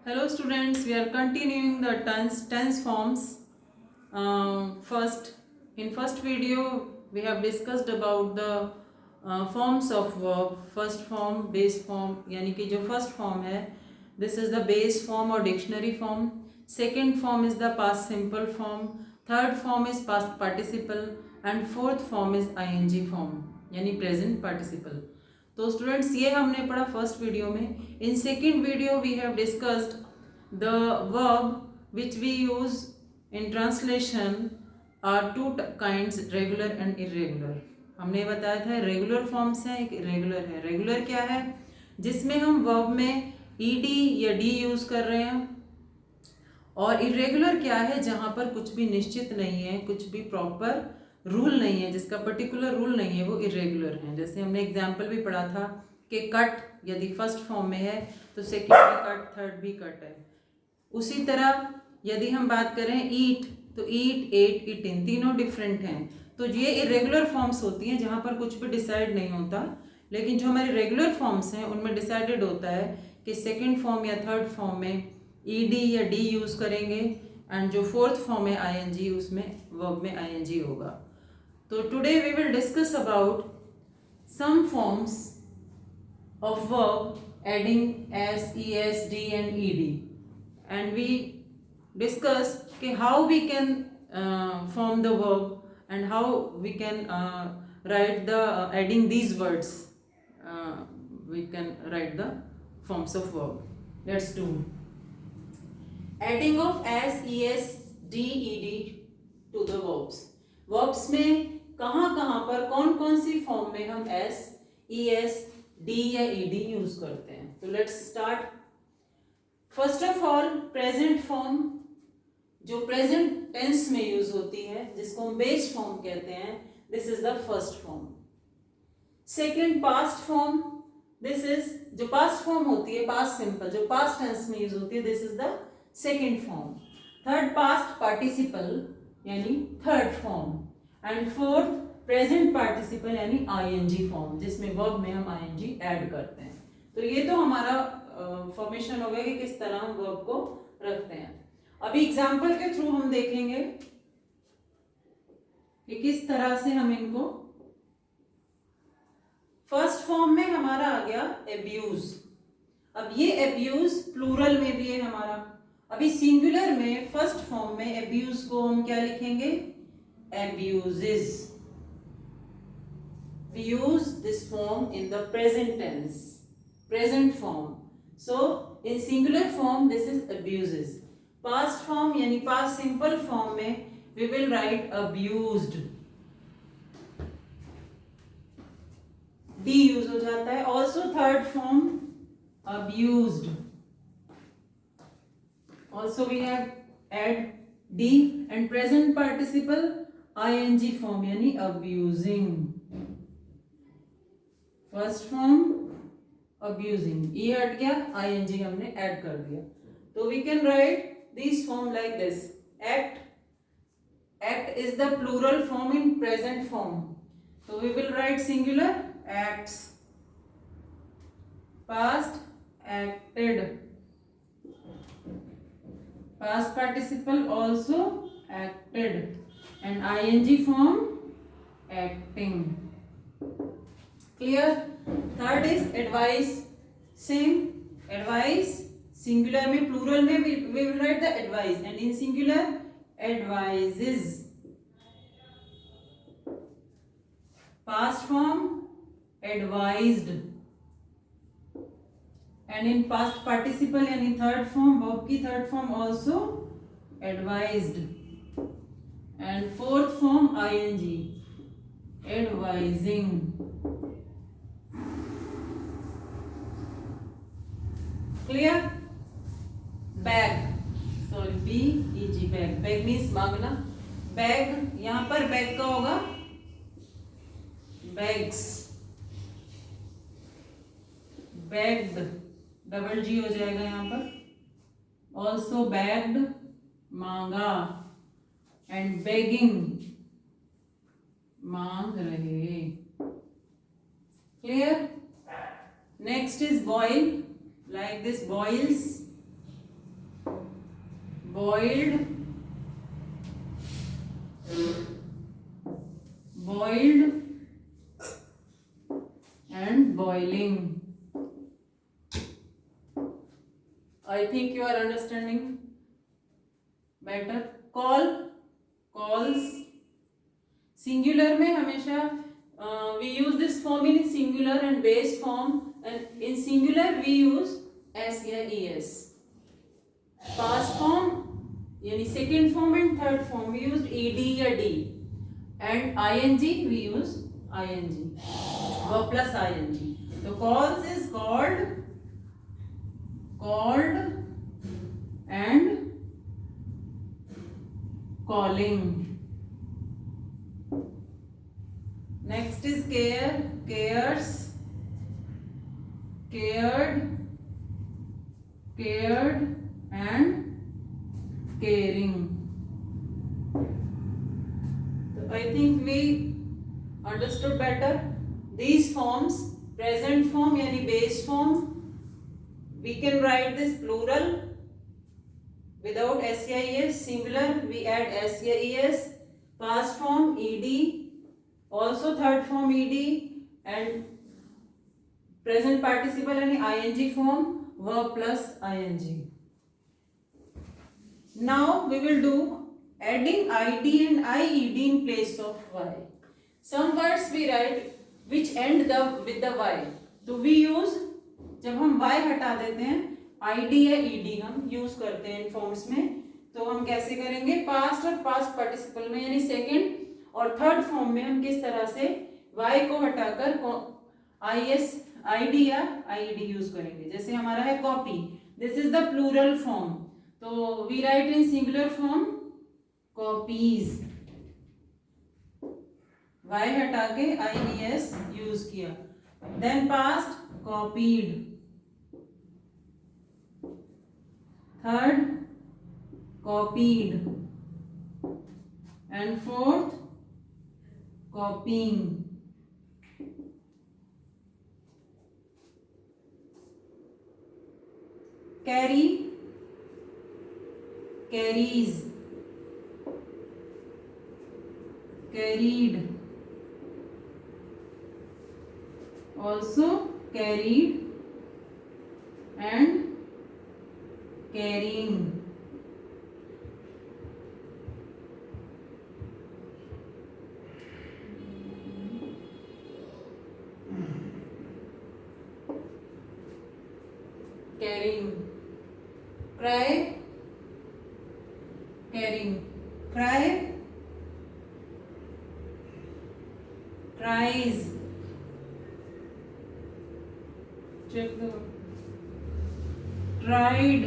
Hello students, we are continuing the tense forms. First, in first video we have discussed about the forms of verb. First form, base form, यानी कि जो first form है, this is the base form or dictionary form. Second form is the past simple form. Third form is past participle and fourth form is ing form, यानी present participle. तो students ये हमने पढ़ा first video में. In second video we have discussed the verb which we use in translation are two kinds, regular and irregular. हमने बताया था regular forms हैं, एक इरेगुलर है. रेगुलर क्या है? जिसमें हम वर्ब में ईडी या डी यूज कर रहे हैं. और इरेगुलर क्या है? जहां पर कुछ भी निश्चित नहीं है, कुछ भी प्रॉपर रूल नहीं है, जिसका पर्टिकुलर रूल नहीं है, वो इरेगुलर है. जैसे हमने एग्जाम्पल भी पढ़ा था कि कट यदि फर्स्ट फॉर्म में है तो सेकेंड भी कट, थर्ड भी कट है. उसी तरह यदि हम बात करें ईट, तो ईट, एट, इटिन तीनों डिफरेंट हैं. तो ये इरेगुलर फॉर्म्स होती हैं जहाँ पर कुछ भी डिसाइड नहीं होता. लेकिन जो हमारे रेगुलर फॉर्म्स हैं उनमें डिसाइडेड होता है कि सेकेंड फॉर्म या थर्ड फॉर्म में ईडी या डी यूज करेंगे एंड जो फोर्थ फॉर्म है आईएनजी, उसमें वर्ब में आईएनजी होगा. So today we will discuss about some forms of verb adding s, es, d and ed, and we discussed how we can form the verb and how we can write the adding these words. We can write the forms of verb. Let's do adding of s, es, d, ed to the verbs. Verbs में कहाँ पर कौन कौन सी form में हम S, E S, D या E D use करते हैं. तो let's start. First of all present form, जो प्रेजेंट टेंस में यूज होती है, जिसको हम बेस फॉर्म कहते हैं, this is the first form. Second past form, this is जो पास्ट फॉर्म होती है, पास्ट सिंपल जो पास्ट टेंस में यूज होती है, this is the second form. Third past participle यानी third form. And fourth present participle यानी ING form, जिसमें वर्ब में हम आईएनजी ऐड करते हैं. तो ये तो हमारा फॉर्मेशन हो गया कि किस तरह हम वर्ब को रखते हैं. अभी एग्जांपल के थ्रू हम देखेंगे कि किस तरह से हम इनको. फर्स्ट फॉर्म में हमारा आ गया एब्यूज. अब ये एब्यूज प्लूरल में भी है हमारा. अभी सिंगुलर में फर्स्ट फॉर्म में एब्यूज को हम क्या लिखेंगे? Abuses. We use this form in the present tense, present form. So in singular form this is abuses. Past form यानी past simple form में we will write abused. D use हो जाता है. Also third form abused. Also we have add D and present participle ing form यानी abusing. First form abusing, ये हट गया, ing हमने ऐड कर दिया. तो we can write this form like this. Act, act is the plural form in present form. So we will write singular acts. Past acted. Past participle also acted. And ing form acting. Clear? Third is advice. Same. Advice singular में, plural में we will write the advice, and in singular advises. Past form advised, and in past participle यानी third form, verb की third form also advised. And fourth form ing, advising. Clear? Bag, sorry, beg, bag. Bag means मांगना. Bag, यहाँ पर bag का होगा bags. Bagged, double जी हो जाएगा यहाँ पर. Also bagged, मांगा. एंड बेगिंग, मांग रहे. Clear? Next is boil, like this, boils. boiled, boiled and boiling. I think you are understanding better. Call, calls. Singular में हमेशा we use this form in singular and base form, and in singular we use s या es. Past form यानी second form and third form we used ed या d, and ing we use ing, verb plus ing. So calls is called, called and calling. Next is care, cares, cared, cared and caring. So I think we understood better these forms. Present form यानी base form, we can write this plural without s. Singular we add s. Past form ed, also third form ed, and present participle यानी ing form, verb plus ing. Now we will do adding id and ied in place of y. Some words we write which end with the y. तो we use, जब हम y हटा देते हैं id या ed हम use करते हैं इन फॉर्म्स में, तो हम कैसे करेंगे? पास्ट और पास्ट पार्टिसिपल में यानी सेकंड और थर्ड फॉर्म में हम किस तरह से y को हटाकर id या ied यूज करेंगे. जैसे हमारा है copy, this is the plural form, तो we write in singular form copies, y हटा के ies यूज किया. Then past copied, third copied, and fourth copying. Carry, carries, carried, also carried and carrying. Carrying, cry, carrying, cry, cries. Check the word. Tried,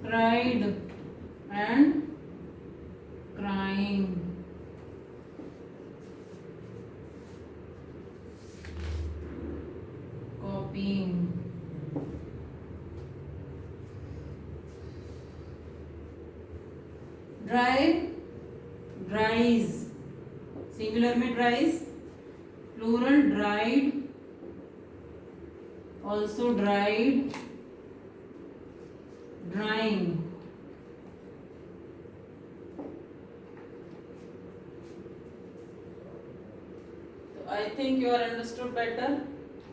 cried and crying. Copying. Dry, dries, singular में dries, plural dried, also dried, drying. So I think you are understood better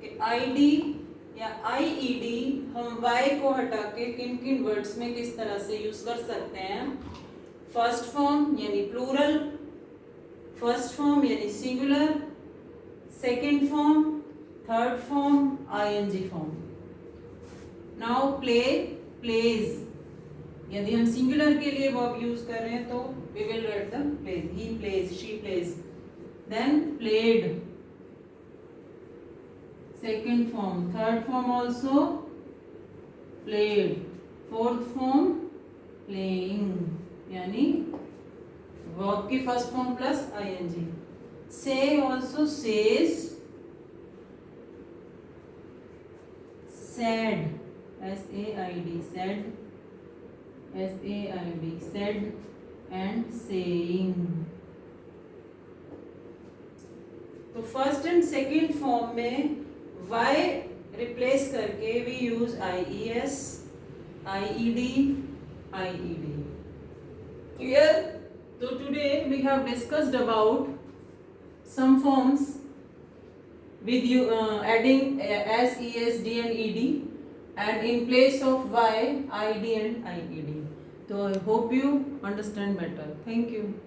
कि id या ied हम y को हटा के किन किन words में किस तरह से यूज कर सकते हैं. फर्स्ट फॉर्म यानी प्लूरल, फर्स्ट फॉर्म यानी singular, second form, third form, ing form. Now play, plays, यदि हम सिंगुलर के लिए वर्ब यूज कर रहे हैं तो we will write the plays, he plays, she plays. Then played, second form, third form also played, fourth form playing यानी verb की first form plus ing. Say also says, said, S-A-I-D, said, S-A-I-D, said and saying. तो first and second form में y replace करके we use ies, IED, IED. Clear? So today we have discussed about some forms with you adding S, ES, D and ED, and in place of Y, ID and IED. So I hope you understand better. Thank you.